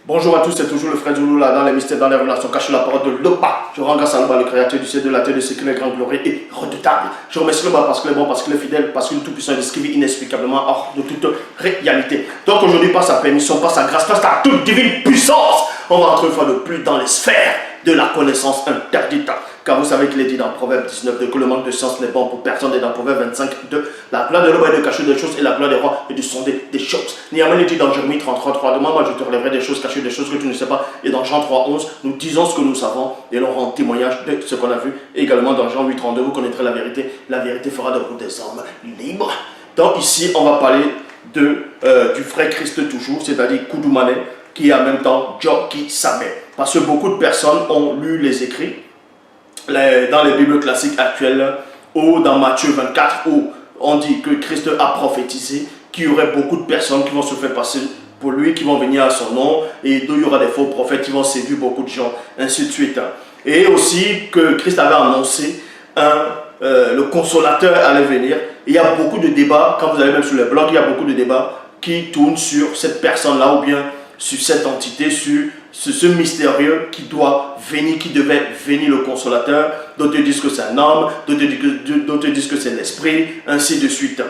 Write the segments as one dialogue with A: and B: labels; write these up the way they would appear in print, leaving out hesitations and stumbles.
A: Bonjour à tous, c'est toujours le frère Zoulou là dans les mystères, dans les relations cachées, la parole de l'Opa. Je rends grâce à l'Oba, le créateur du ciel, de la terre, de ce qu'il est grand, glorieux et redoutable. Je remercie l'Oba parce qu'il est bon, parce qu'il est fidèle, parce qu'il est tout puissant et descrivé inexplicablement hors de toute réalité. Donc aujourd'hui, par sa permission, par sa grâce, par sa toute divine puissance, on va entrer une fois de plus dans les sphères de la connaissance interdite. Car vous savez qu'il est dit dans Proverbe 19 que le manque de science n'est bon pour personne, et dans Proverbe 25 la gloire de l'homme est de cacher des choses et la gloire des rois est de sonder des choses. Néanmoins, il dit dans Jérémie 33, demande moi je te relèverai des choses cachées, des choses que tu ne sais pas. Et dans Jean 3:11, nous disons ce que nous savons et l'on rend témoignage de ce qu'on a vu. Et également dans Jean 8:32, vous connaîtrez la vérité fera de vous des hommes libres. Donc ici, on va parler du frère Christ toujours, c'est-à-dire Koudoumane, qui est en même temps Djoki Sabé. Parce que beaucoup de personnes ont lu les écrits dans les Bibles classiques actuelles, ou dans Matthieu 24, où on dit que Christ a prophétisé qu'il y aurait beaucoup de personnes qui vont se faire passer pour lui, qui vont venir à son nom, et il y aura des faux prophètes qui vont séduire beaucoup de gens, ainsi de suite. Et aussi que Christ avait annoncé le consolateur allait venir. Il y a beaucoup de débats, quand vous allez même sur les blogs, il y a beaucoup de débats qui tournent sur cette personne-là, ou bien sur cette entité, sur ce mystérieux qui doit venir, qui devait venir, le consolateur. D'autres disent que c'est un homme, d'autres disent que c'est l'esprit, ainsi de suite.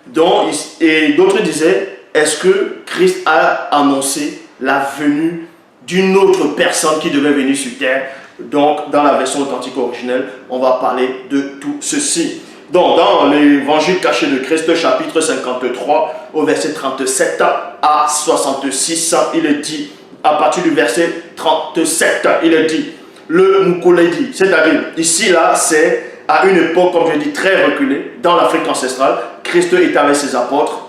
A: Donc, et d'autres disaient, est-ce que Christ a annoncé la venue d'une autre personne qui devait venir sur terre? Donc, dans la version authentique originelle, on va parler de tout ceci. Donc, dans l'évangile caché de Christ, chapitre 53, au verset 37 à 66, il est dit, à partir du verset 37, il est dit, le Moukouledi, c'est-à-dire, ici, là, c'est à une époque, comme je dis, très reculée, dans l'Afrique ancestrale. Christ était avec ses apôtres.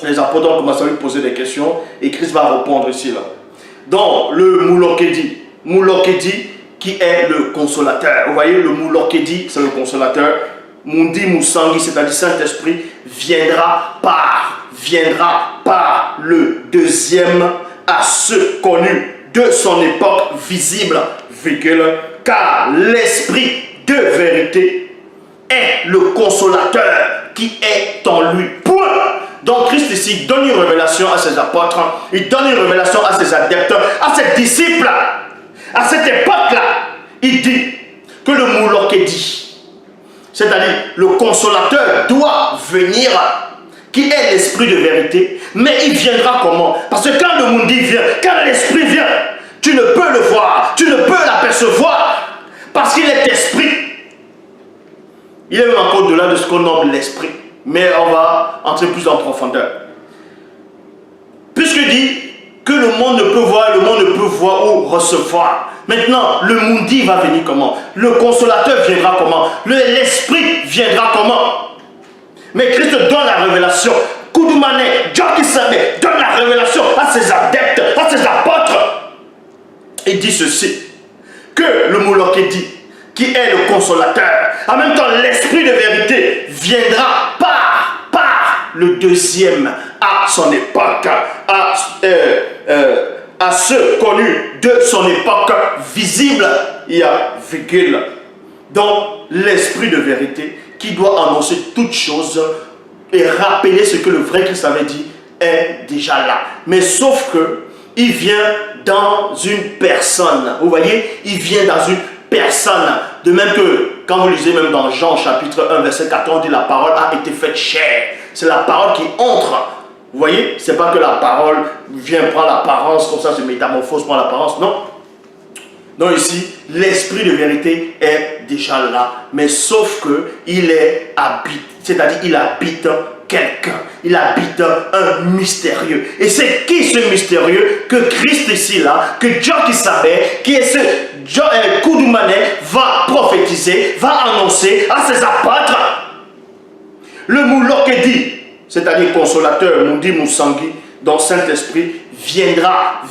A: Les apôtres ont commencé à lui poser des questions, et Christ va répondre ici, là. Donc, le Moulokedi, qui est le consolateur. Vous voyez, le Moulokedi, c'est le consolateur. Mundi Moussangi, c'est-à-dire Saint-Esprit, viendra par le deuxième à ceux connus de son époque visible, car l'Esprit de vérité est le consolateur qui est en lui. Point. Donc Christ ici donne une révélation à ses apôtres, il donne une révélation à ses adeptes, à ses disciples. À cette époque-là, il dit que le Moulokedi, c'est-à-dire le consolateur, doit venir, qui est l'esprit de vérité. Mais il viendra comment? Parce que quand le Mundi vient, quand l'esprit vient, tu ne peux le voir, tu ne peux l'apercevoir, parce qu'il est esprit. Il est même encore au-delà de ce qu'on nomme l'esprit. Mais on va entrer plus en profondeur. Puisque dit que le monde ne peut voir, le monde ne peut voir ou recevoir. Maintenant, le Mundi va venir comment? Le consolateur viendra comment? L'esprit viendra comment? Mais Christ donne la révélation. Koudoumane, Djoki Sabé donne la révélation à ses adeptes, à ses apôtres. Il dit ceci, que le Moulokedi, qui est le consolateur, en même temps l'esprit de vérité, viendra par le deuxième à son époque, à ceux connus de son époque visible, il y a virgule. Donc l'esprit de vérité qui doit annoncer toutes choses et rappeler ce que le vrai Christ avait dit est déjà là. Mais sauf que il vient dans une personne. Vous voyez, il vient dans une personne. De même que quand vous lisez même dans Jean chapitre 1 verset 14, on dit la parole a été faite chair. C'est la parole qui entre. Vous voyez, c'est pas que la parole vient prendre l'apparence comme ça, se métamorphose, prend l'apparence, non. Donc ici, l'esprit de vérité est déjà là, mais sauf que il est habite, c'est-à-dire il habite quelqu'un, il habite un mystérieux. Et c'est qui ce mystérieux que Christ ici là, que Djoki Sabé, qui est ce Koudoumane, va prophétiser, va annoncer à ses apôtres. Le Moulokedi, c'est-à-dire consolateur, Mundi Moussangi, dont Saint-Esprit viendra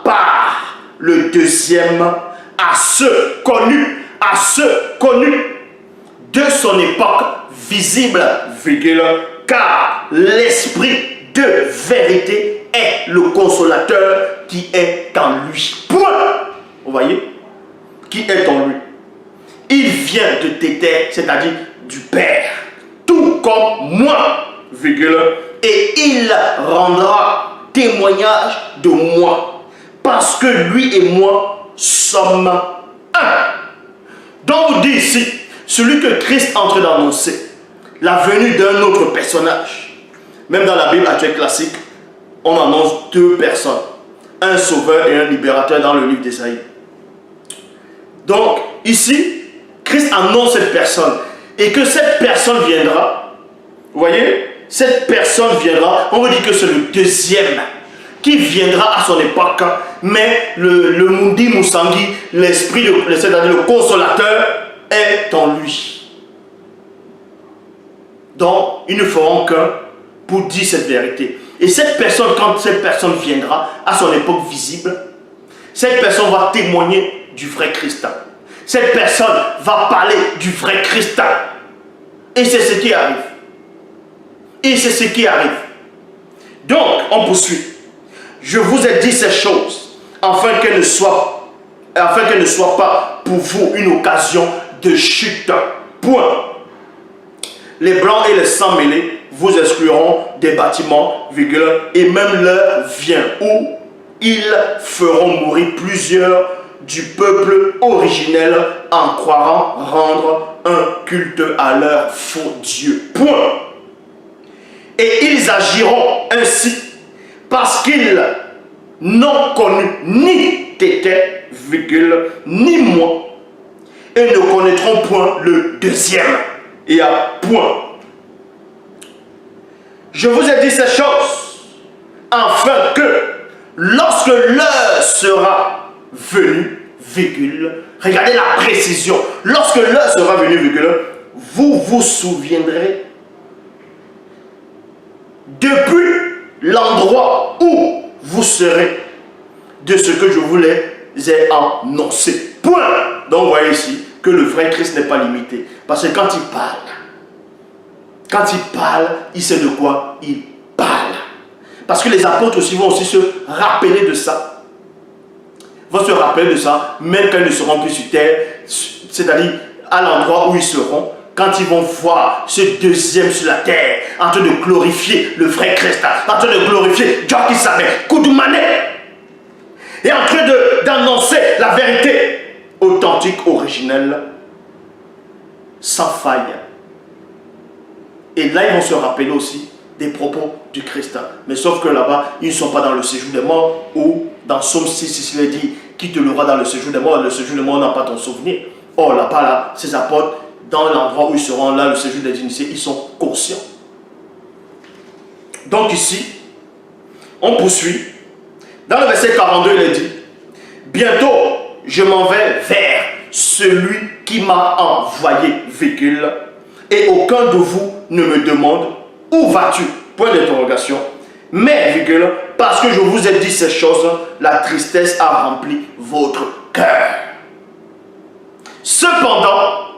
A: par le deuxième à ceux connus de son époque visible, car l'esprit de vérité est le consolateur qui est en lui. Point. Vous voyez? Qui est en lui. Il vient de Téter, c'est-à-dire du Père, tout comme moi, et il rendra témoignage de moi. parce que lui et moi sommes un. Donc vous dit ici, celui que Christ entre d'annoncer, la venue d'un autre personnage. Même dans la Bible actuelle classique, on annonce deux personnes, un sauveur et un libérateur dans le livre d'Ésaïe. Donc ici, Christ annonce cette personne et que cette personne viendra. Vous voyez, cette personne viendra, on veut dire que c'est le deuxième qui viendra à son époque, mais le Mundi Musangi, l'esprit, c'est-à-dire le consolateur, est en lui. Donc, ils ne feront qu'un pour dire cette vérité. Et cette personne, quand cette personne viendra à son époque visible, cette personne va témoigner du vrai Christ. Cette personne va parler du vrai Christ. Et c'est ce qui arrive. Et c'est ce qui arrive. Donc, on poursuit. Je vous ai dit ces choses afin qu'elles ne soient pas pour vous une occasion de chute. Point. Les blancs et les sans mêlés vous excluront des bâtiments, virgule, et même l'heure vient où ils feront mourir plusieurs du peuple originel en croyant rendre un culte à leur faux Dieu. Point. Et ils agiront ainsi parce qu'ils n'ont connu ni Tété, virgule, ni moi, et ne connaîtront point le deuxième. Et à point. Je vous ai dit ces choses afin que lorsque l'heure sera venue, virgule, regardez la précision, lorsque l'heure sera venue, virgule, vous vous souviendrez depuis l'endroit où vous serez de ce que je vous ai annoncé. Point. Donc vous voyez ici que le vrai Christ n'est pas limité. Parce que quand il parle, il sait de quoi il parle. Parce que les apôtres aussi vont aussi se rappeler de ça. Vont se rappeler de ça, même quand ils ne seront plus sur terre, c'est-à-dire à l'endroit où ils seront, quand ils vont voir ce deuxième sur la terre, en train de glorifier le vrai Christ, en train de glorifier Dieu qui s'appelle Koudoumane, et en train d'annoncer la vérité authentique, originelle, sans faille. Et là, ils vont se rappeler aussi des propos du Christ. Mais sauf que là-bas, ils ne sont pas dans le séjour des morts, ou dans Somme 6, il est dit, qui te l'aura dans le séjour des morts. Le séjour des morts n'a pas ton souvenir. Or, là-bas, là, ces apôtres, dans l'endroit où ils seront là, le séjour des initiés, ils sont conscients. Donc ici, on poursuit. Dans le verset 42, il est dit, bientôt, je m'en vais vers celui qui m'a envoyé, virgule, et aucun de vous ne me demande, où vas-tu? Point d'interrogation. Mais, virgule, parce que je vous ai dit ces choses, la tristesse a rempli votre cœur. Cependant,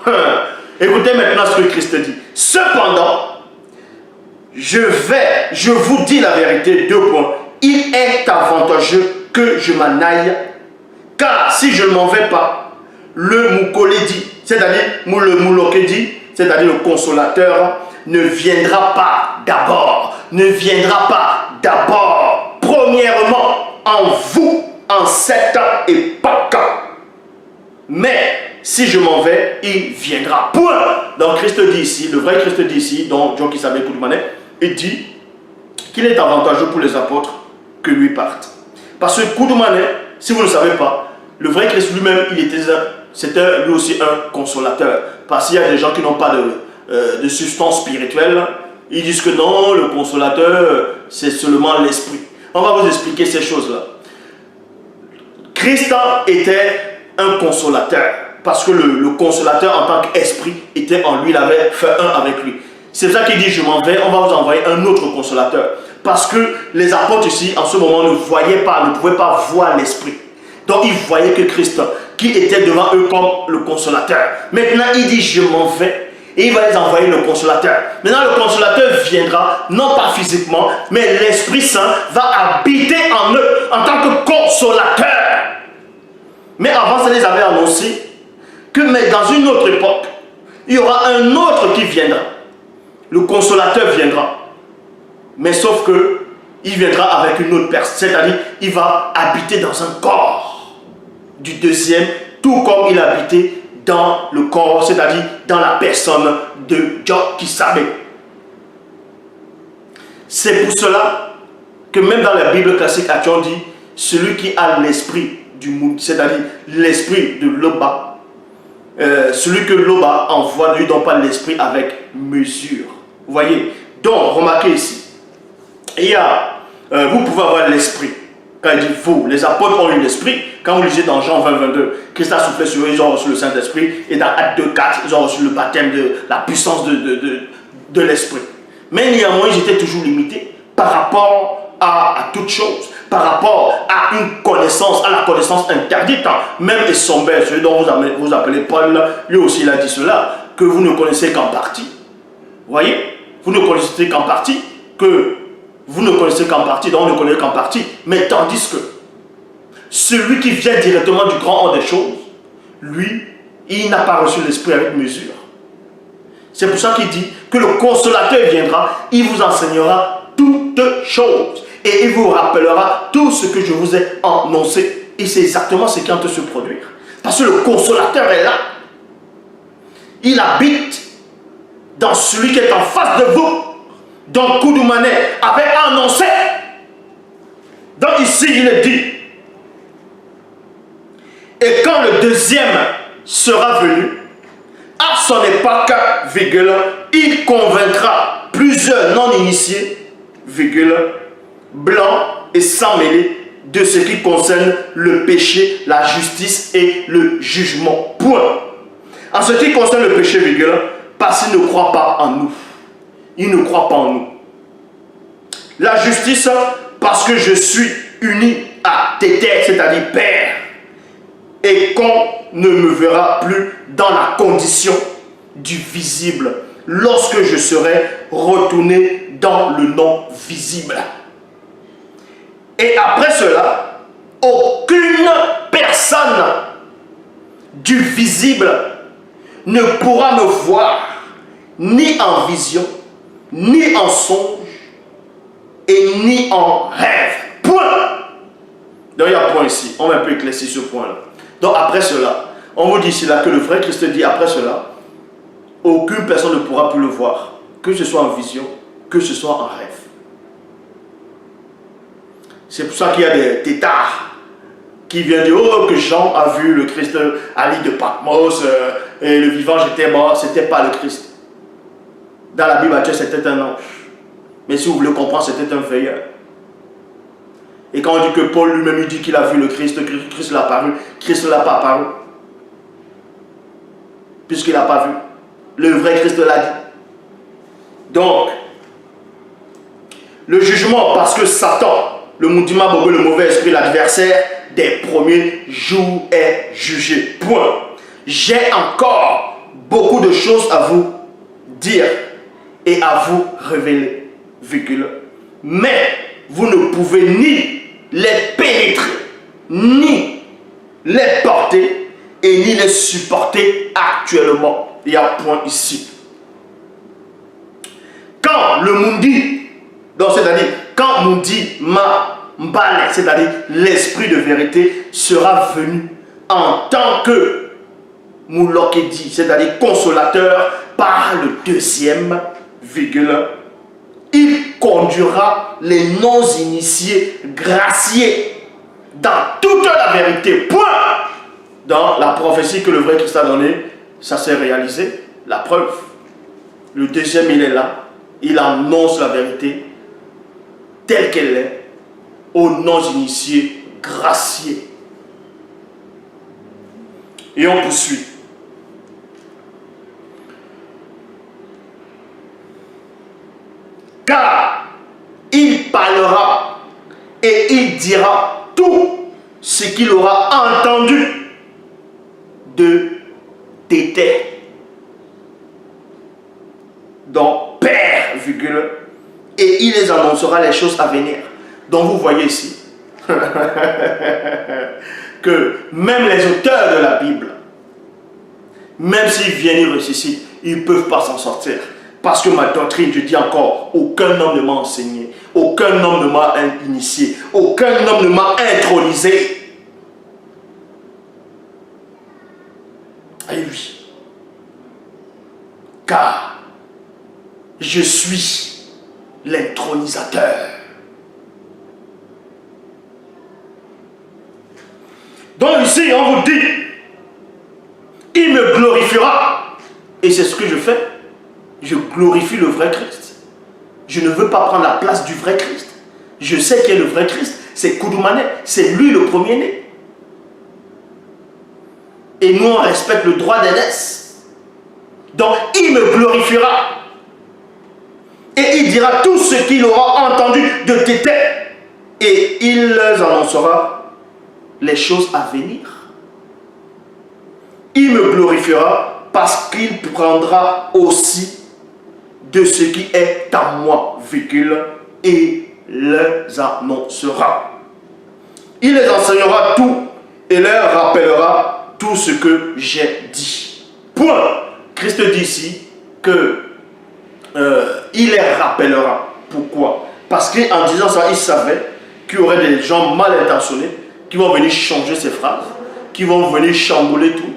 A: écoutez maintenant ce que Christ dit. Cependant, je vous dis la vérité, deux points. Il est avantageux que je m'en aille, car si je ne m'en vais pas, le Moukoledi, c'est-à-dire le Moulokedi, c'est-à-dire le consolateur, ne viendra pas d'abord. Ne viendra pas d'abord. Premièrement, en vous, en cette époque. Mais si je m'en vais, il viendra. Point. Donc Christ dit ici, le vrai Christ dit ici, donc Dieu qui s'appelle Koudoumane, il dit qu'il est avantageux pour les apôtres que lui partent. Parce que Koudoumane, si vous ne le savez pas, le vrai Christ lui-même, c'était lui aussi un consolateur. Parce qu'il y a des gens qui n'ont pas de substance spirituelle. Ils disent que non, le consolateur, c'est seulement l'esprit. On va vous expliquer ces choses-là. Christ était un consolateur. Parce que le consolateur en tant qu'esprit était en lui, il avait fait un avec lui. C'est ça qu'il dit, je m'en vais, on va vous envoyer un autre consolateur. Parce que les apôtres ici, en ce moment, ne voyaient pas, ne pouvaient pas voir l'esprit. Donc ils voyaient que Christ, qui était devant eux comme le consolateur. Maintenant, il dit, je m'en vais. Et il va les envoyer le consolateur. Maintenant, le consolateur viendra, non pas physiquement, mais l'Esprit Saint va habiter en eux en tant que consolateur. Mais avant, ça les avait annoncé que mais dans une autre époque, il y aura un autre qui viendra. Le consolateur viendra. Mais sauf que il viendra avec une autre personne, c'est-à-dire il va habiter dans un corps du deuxième, tout comme il habitait dans le corps, c'est-à-dire dans la personne de Job Kissabe. C'est pour cela que même dans la Bible classique, on dit celui qui a l'esprit du monde, c'est-à-dire l'esprit de Loba, celui que Loba envoie, ne lui donne pas l'esprit avec mesure. Vous voyez? Donc, remarquez ici, il y a, vous pouvez avoir l'esprit. Quand il dit vous, les apôtres ont eu l'esprit. Quand vous lisez dans Jean 20, 22, Christ a soufflé sur eux, ils ont reçu le Saint-Esprit. Et dans Actes 2, 4, ils ont reçu le baptême de la puissance de l'esprit. Mais néanmoins, ils étaient toujours limités par rapport à toute chose, par rapport à une connaissance, à la connaissance interdite. Même Essombert, celui dont vous appelez Paul, lui aussi il a dit cela, que vous ne connaissez qu'en partie. Vous voyez? Vous ne connaissez qu'en partie, donc on ne connaît qu'en partie. Mais tandis que celui qui vient directement du grand ordre des choses, lui, il n'a pas reçu l'esprit avec mesure. C'est pour ça qu'il dit que le consolateur viendra, il vous enseignera toutes choses et il vous rappellera tout ce que je vous ai annoncé. Et c'est exactement ce qui est en train de se produire. Parce que le consolateur est là. Il habite dans celui qui est en face de vous. Donc Koudoumane avait annoncé. Donc ici il est dit. Et quand le deuxième sera venu, à son époque, virgule, il convaincra plusieurs non-initiés, virgule, blancs et sans mêler, de ce qui concerne le péché, la justice et le jugement. Point. En ce qui concerne le péché, virgule, parce qu'il ne croit pas en nous. Il ne croit pas en nous. La justice, parce que je suis uni à Tété, c'est-à-dire Père, et qu'on ne me verra plus dans la condition du visible, lorsque je serai retourné dans le non visible. Et après cela, aucune personne du visible ne pourra me voir, ni en vision, ni en songe, et ni en rêve. Point. Donc il y a un point ici. On va un peu éclaircir ce point-là. Donc après cela, on vous dit ici là que le vrai Christ dit après cela, aucune personne ne pourra plus le voir, que ce soit en vision, que ce soit en rêve. C'est pour ça qu'il y a des tétards qui viennent dire oh, que Jean a vu le Christ à l'île de Patmos et le vivant j'étais mort, c'était pas le Christ. Dans la Bible, c'était un ange. Mais si vous voulez comprendre, c'était un veilleur. Et quand on dit que Paul lui-même dit qu'il a vu le Christ, Christ l'a apparu, Christ ne l'a pas apparu. Puisqu'il n'a pas vu. Le vrai Christ l'a dit. Donc, le jugement, parce que Satan, le Moudima Bobo, le mauvais esprit, l'adversaire des premiers jours est jugé. Point. J'ai encore beaucoup de choses à vous dire et à vous révéler. Virgule. Mais vous ne pouvez ni les pénétrer, ni les porter et ni les supporter actuellement. Il y a un point ici. Quand le Mundi, donc c'est-à-dire quand Mundi Mbale, c'est-à-dire l'esprit de vérité, sera venu en tant que Moulokedi, c'est-à-dire consolateur, par le deuxième, virgule, il conduira les non-initiés graciés dans toute la vérité. Point. Dans la prophétie que le vrai Christ a donnée, ça s'est réalisé. La preuve. Le deuxième, il est là. Il annonce la vérité telle qu'elle est aux non-initiés graciés. Et on poursuit. Car il parlera et il dira tout ce qu'il aura entendu de Tété. Donc, Père, virgule, et il les annoncera les choses à venir. Donc, vous voyez ici que même les auteurs de la Bible, même s'ils viennent ici, ils ne peuvent pas s'en sortir. Parce que ma doctrine, je dis encore, aucun homme ne m'a enseigné, aucun homme ne m'a initié, aucun homme ne m'a intronisé. Et oui. Car je suis l'intronisateur. Donc ici, on vous dit, il me glorifiera. Et c'est ce que je fais. Je glorifie le vrai Christ. Je ne veux pas prendre la place du vrai Christ. Je sais qui est le vrai Christ. C'est Koudoumane. C'est lui le premier-né. Et nous, on respecte le droit d'aînesse. Donc, il me glorifiera. Et il dira tout ce qu'il aura entendu de tes têtes. Et il leur annoncera les choses à venir. Il me glorifiera parce qu'il prendra aussi de ce qui est à moi, et les annoncera. Il les enseignera tout et leur rappellera tout ce que j'ai dit. Point. Christ dit ici que il les rappellera. Pourquoi? Parce qu'en disant ça, il savait qu'il y aurait des gens mal intentionnés qui vont venir changer ses phrases, qui vont venir chambouler tout,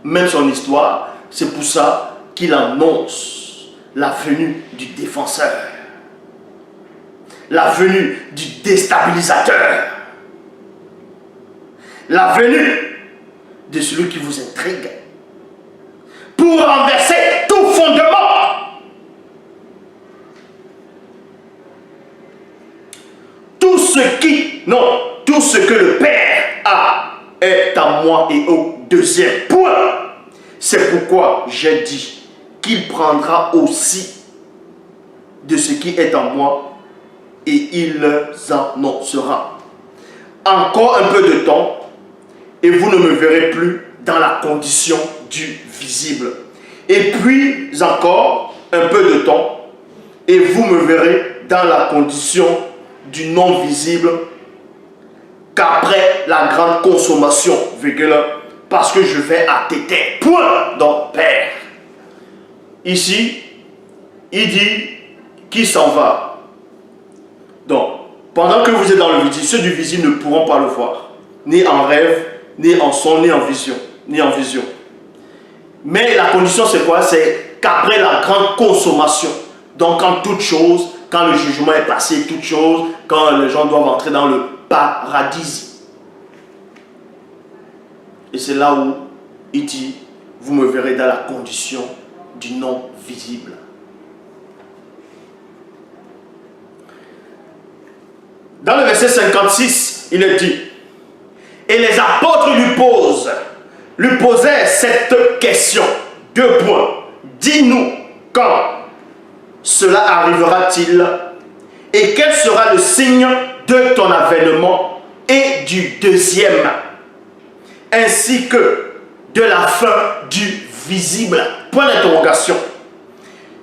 A: même son histoire. C'est pour ça qu'il annonce la venue du défenseur, la venue du déstabilisateur, la venue de celui qui vous intrigue, pour renverser tout fondement. Tout ce que le Père a est à moi et au deuxième point. C'est pourquoi j'ai dit qu'il prendra aussi de ce qui est en moi et il annoncera. Encore un peu de temps et vous ne me verrez plus dans la condition du visible. Et puis encore un peu de temps et vous me verrez dans la condition du non visible qu'après la grande consommation, parce que je vais à téter. Point. Donc, Père. Ici, il dit qu'il s'en va. Donc, pendant que vous êtes dans le visible, ceux du visible ne pourront pas le voir. Ni en rêve, ni en son, ni en vision. Mais la condition, c'est quoi? C'est qu'après la grande consommation, donc quand toute chose, quand le jugement est passé, toute chose, quand les gens doivent entrer dans le paradis. Et c'est là où il dit, vous me verrez dans la condition du non visible. Dans le verset 56, il est dit, et les apôtres lui posaient cette question, 2 points. Dis-nous quand cela arrivera-t-il et quel sera le signe de ton avènement et du deuxième, ainsi que de la fin du visible. Point d'interrogation.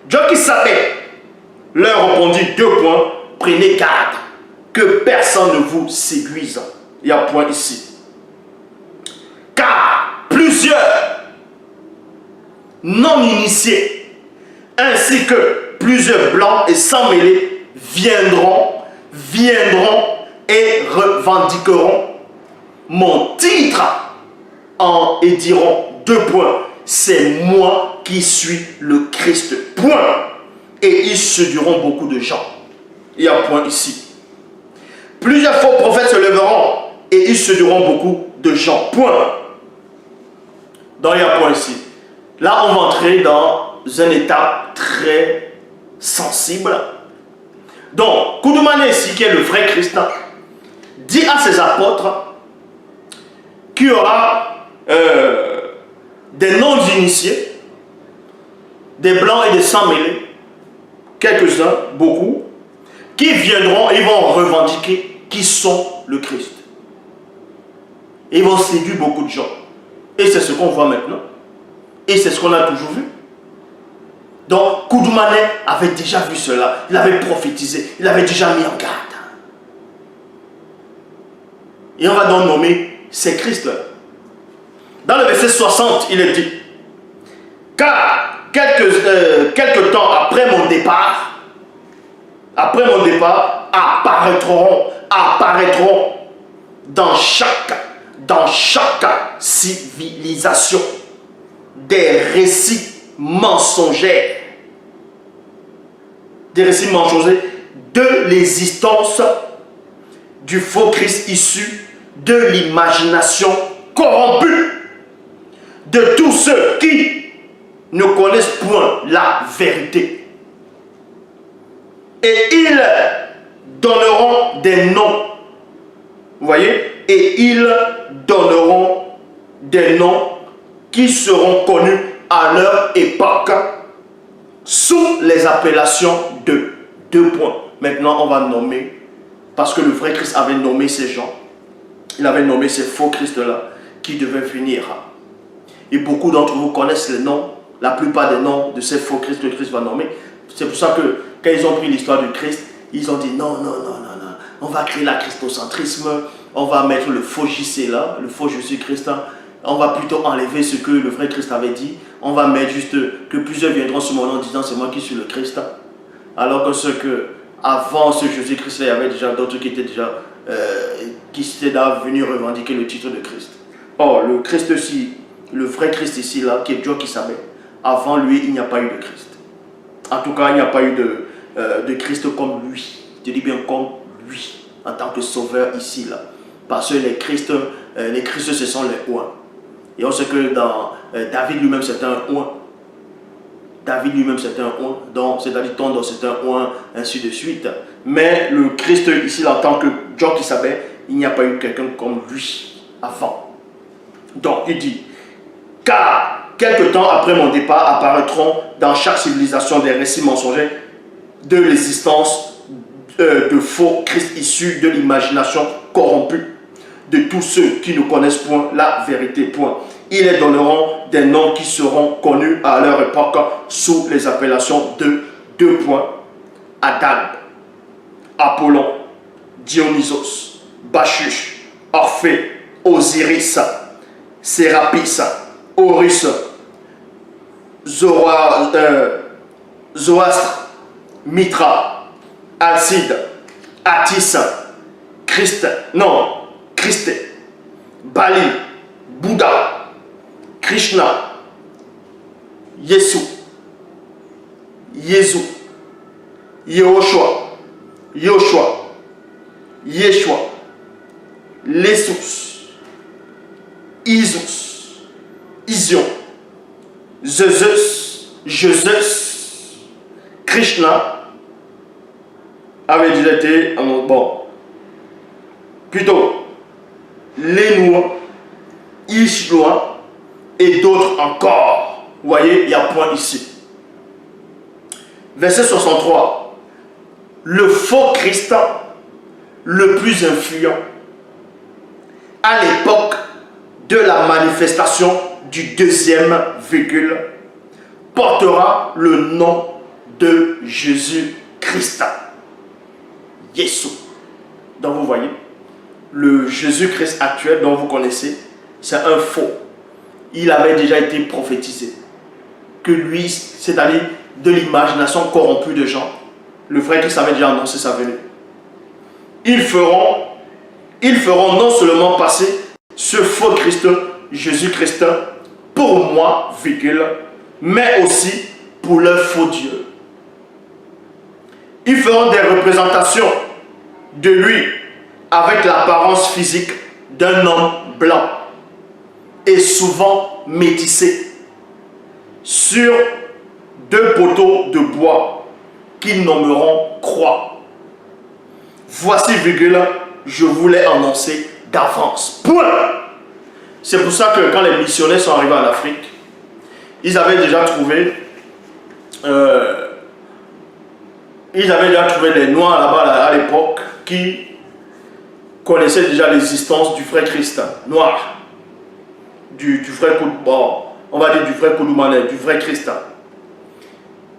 A: Dieu qui savait leur répondit 2 points. Prenez garde que personne ne vous séduise. Il y a un point ici. Car plusieurs non initiés ainsi que plusieurs blancs et sans mêlés viendront et revendiqueront mon titre et diront 2 points. C'est moi qui suis le Christ. Point. Et ils séduiront beaucoup de gens. Il y a un point ici. Plusieurs faux prophètes se lèveront et ils séduiront beaucoup de gens. Point. Donc il y a un point ici. Là, on va entrer dans un état très sensible. Donc, Koudoumane ici, qui est le vrai Christ, dit à ses apôtres qu'il y aura des non-initiés, des blancs et des sans-mêlés, quelques-uns, beaucoup, qui viendront et ils vont revendiquer qui sont le Christ. Et ils vont séduire beaucoup de gens. Et c'est ce qu'on voit maintenant. Et c'est ce qu'on a toujours vu. Donc, Koudoumane avait déjà vu cela. Il avait prophétisé. Il avait déjà mis en garde. Et on va donc nommer ces Christ-là. Dans le verset 60, il est dit, car quelques temps après mon départ, apparaîtront dans chaque civilisation des récits mensongers de l'existence du faux Christ issu de l'imagination corrompue de tous ceux qui ne connaissent point la vérité. Et ils donneront des noms. Vous voyez? Et ils donneront des noms qui seront connus à leur époque sous les appellations de deux points. Maintenant, on va nommer, parce que le vrai Christ avait nommé ces gens, il avait nommé ces faux Christ-là qui devaient venir. Et beaucoup d'entre vous connaissent les noms, la plupart des noms de ces faux Christ que Christ va nommer. C'est pour ça que quand ils ont pris l'histoire du Christ, ils ont dit non, on va créer la christocentrisme, on va mettre le faux JC là, le faux Jésus-Christ, on va plutôt enlever ce que le vrai Christ avait dit, on va mettre juste que plusieurs viendront sur mon nom en disant c'est moi qui suis le Christ. Alors que avant ce Jésus-Christ, il y avait déjà d'autres qui étaient déjà venus revendiquer le titre de Christ. Or, le Christ aussi, le vrai Christ ici, là, qui est Dieu qui savait, avant lui, il n'y a pas eu de Christ. En tout cas, il n'y a pas eu de Christ comme lui. Je dis bien comme lui, en tant que sauveur ici, là. Parce que les Christ, ce sont les oins. Et on sait que dans David lui-même, c'est un oin. David lui-même, c'est un oin. Donc, c'est-à-dire Tondor, c'est un oin, ainsi de suite. Mais le Christ ici, là, en tant que Dieu qui savait, il n'y a pas eu quelqu'un comme lui avant. Donc, il dit, car quelque temps après mon départ apparaîtront dans chaque civilisation des récits mensongers de l'existence de faux Christ issus de l'imagination corrompue de tous ceux qui ne connaissent point la vérité. Point. Ils les donneront des noms qui seront connus à leur époque sous les appellations de deux points. Adam, Apollon, Dionysos, Bacchus, Orphée, Osiris, Sérapis, Horus, Zoroastre, Mitra, Alcide, Attis, Christ, Bali, Bouddha, Krishna, Yesu, Yehoshua, Yeshua, Lesus, Isus, Ision, Jesus, Krishna avait déjà été plutôt Lénoua, Ishloa et d'autres encore. Vous voyez, il y a point ici. Verset 63. Le faux Christ le plus influent à l'époque de la manifestation du deuxième virgule portera le nom de Jésus-Christ. Yesu. Donc vous voyez, le Jésus-Christ actuel dont vous connaissez, c'est un faux. Il avait déjà été prophétisé que lui, c'est-à-dire de l'imagination corrompue de gens, le vrai Christ avait déjà annoncé sa venue. Ils feront non seulement passer ce faux Christ, Jésus-Christ, pour moi, mais aussi pour leur faux Dieu. Ils feront des représentations de lui avec l'apparence physique d'un homme blanc et souvent métissé sur deux poteaux de bois qu'ils nommeront croix. Voici, je vous l'ai annoncé d'avance. Point. C'est pour ça que quand les missionnaires sont arrivés en Afrique, ils avaient déjà trouvé des Noirs là-bas à l'époque qui connaissaient déjà l'existence du vrai Christ noir, du vrai on va dire du vrai Koudoumane, du vrai Christ.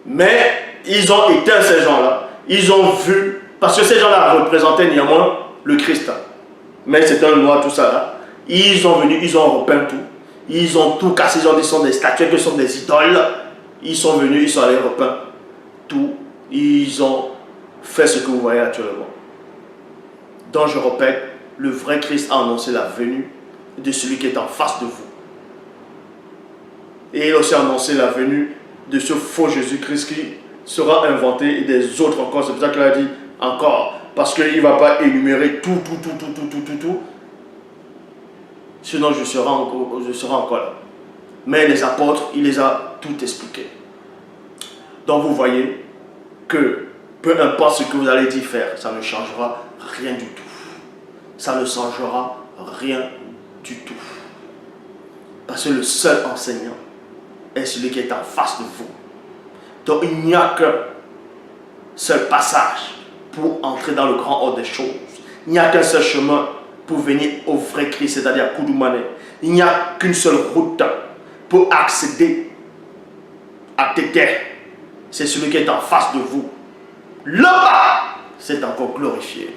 A: Mais ils ont éteint ces gens-là. Ils ont vu, parce que ces gens-là représentaient néanmoins le Christ. Mais c'est un noir, tout ça là. Ils sont venus, ils ont repeint tout. Ils ont tout cassé, ils ont dit que ce sont des statues, que ce sont des idoles. Ils sont venus, ils sont allés repeindre tout. Ils ont fait ce que vous voyez actuellement. Donc je répète, le vrai Christ a annoncé la venue de celui qui est en face de vous. Et il a aussi annoncé la venue de ce faux Jésus-Christ qui sera inventé et des autres encore. C'est pour ça qu'il a dit encore. Parce qu'il ne va pas énumérer tout. Sinon je serai encore là. Mais les apôtres, il les a tout expliqué. Donc vous voyez que peu importe ce que vous allez dire faire, ça ne changera rien du tout. Ça ne changera rien du tout. Parce que le seul enseignant est celui qui est en face de vous. Donc il n'y a qu'un seul passage pour entrer dans le grand ordre des choses. Il n'y a qu'un seul chemin pour venir au vrai Christ, c'est-à-dire Koudoumane. Il n'y a qu'une seule route pour accéder à Téter. C'est celui qui est en face de vous. Là-bas, c'est encore glorifié.